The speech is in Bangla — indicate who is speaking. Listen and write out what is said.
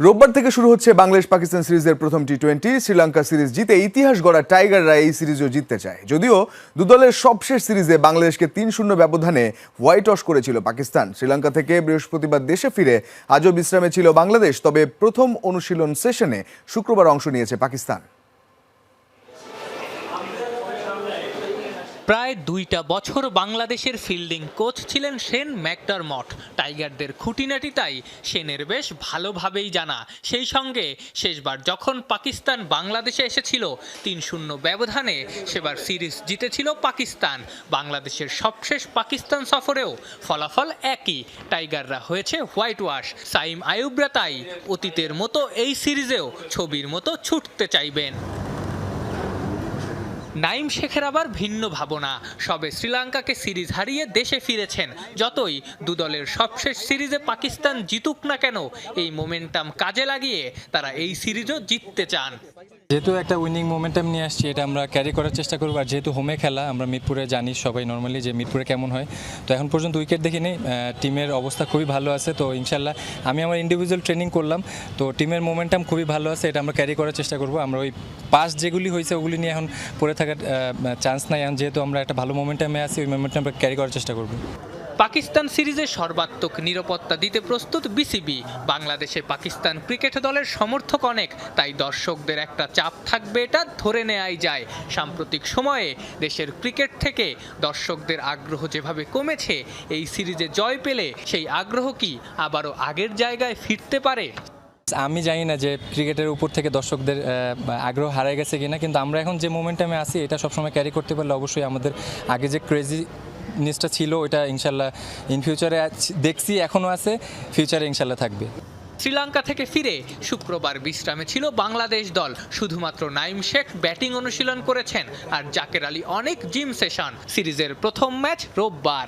Speaker 1: রোববার থেকে শুরু হচ্ছে বাংলাদেশ পাকিস্তান সিরিজের প্রথম টি-20। শ্রীলঙ্কা সিরিজ জিতে ইতিহাস গড়া টাইগাররা এই সিরিজও জিততে চায়। যদিও দুদলের সবশেষ সিরিজে বাংলাদেশকে ৩-০ ব্যবধানে হোয়াইট ওয়াশ করেছিল পাকিস্তান। শ্রীলঙ্কা থেকে বৃহস্পতিবার দেশে ফিরে আজও বিশ্রামে ছিল বাংলাদেশ। তবে প্রথম অনুশীলন সেশনে শুক্রবার অংশ নিয়েছে পাকিস্তান।
Speaker 2: প্রায় ২টা বছর বাংলাদেশের ফিল্ডিং কোচ ছিলেন শেন ম্যাকডারমট। টাইগারদের খুঁটিনাটি তাই শেনের বেশ ভালোভাবেই জানা। সেই সঙ্গে শেষবার যখন পাকিস্তান বাংলাদেশে এসেছিল ৩-০ ব্যবধানে, সেবার সিরিজ জিতেছিল পাকিস্তান। বাংলাদেশের সবশেষ পাকিস্তান সফরেও ফলাফল একই, টাইগাররা হয়েছে হোয়াইট ওয়াশ। সাইম আইয়ুবরা তাই অতীতের মতো এই সিরিজেও ছবির মতো ছুটতে চাইবেন। নাইম শেখের আবার ভিন্ন ভাবনা। সবে শ্রীলঙ্কাকে সিরিজ হারিয়ে দেশে ফিরেছেন। যতই দুদলের সবশেষ সিরিজে পাকিস্তান জিতুক না কেন, এই মোমেন্টাম কাজে লাগিয়ে তারা এই সিরিজও জিততে চান।
Speaker 3: যেহেতু একটা উইনিং মোমেন্টাম নিয়ে আসছি, এটা আমরা ক্যারি করার চেষ্টা করবো। আর যেহেতু হোমে খেলা, আমরা মিরপুরে জানি সবাই নর্মালি যে মিরপুরে কেমন হয়। তো এখন পর্যন্ত উইকেট দেখিনি, টিমের অবস্থা খুবই ভালো আছে। তো ইনশাল্লাহ আমি আমার ইন্ডিভিজুয়াল ট্রেনিং করলাম, তো টিমের মোমেন্টাম খুবই ভালো আছে। এটা আমরা ক্যারি করার চেষ্টা করবো। আমরা ওই পাস যেগুলি হয়েছে ওগুলি নিয়ে এখন পড়ে থাকার চান্স নাই। এখন যেহেতু আমরা একটা ভালো মোমেন্টামে আছি, ওই মোমেন্টাম আমরা ক্যারি করার চেষ্টা করবো।
Speaker 2: পাকিস্তান সিরিজে সর্বাত্মক নিরাপত্তা দিতে প্রস্তুত বিসিবি। বাংলাদেশে পাকিস্তান ক্রিকেট দলের সমর্থক অনেক, তাই দর্শকদের একটা চাপ থাকবে, এটা ধরে নেওয়াই যায়। সাম্প্রতিক সময়ে দেশের ক্রিকেট থেকে দর্শকদের আগ্রহ যেভাবে কমেছে, এই সিরিজে জয় পেলে সেই আগ্রহ কি আবারও আগের জায়গায় ফিরতে পারে?
Speaker 3: আমি জানি না যে ক্রিকেটের উপর থেকে দর্শকদের আগ্রহ হারায় গেছে কিনা, কিন্তু আমরা এখন যে মোমেন্টামে আছি এটা সবসময় ক্যারি করতে পারলে অবশ্যই আমাদের আগে যে ক্রেজি জিনিসটা ছিল ওইটা ইনশাল্লাহ ইন ফিউচারে দেখছি, এখনও আছে, ফিউচারে ইনশাল্লাহ থাকবে।
Speaker 2: শ্রীলঙ্কা থেকে ফিরে শুক্রবার বিশ্রামে ছিল বাংলাদেশ দল। শুধুমাত্র নাইম শেখ ব্যাটিং অনুশীলন করেছেন, আর জাকের আলী অনেক জিম সেশন। সিরিজের প্রথম ম্যাচ রোববার।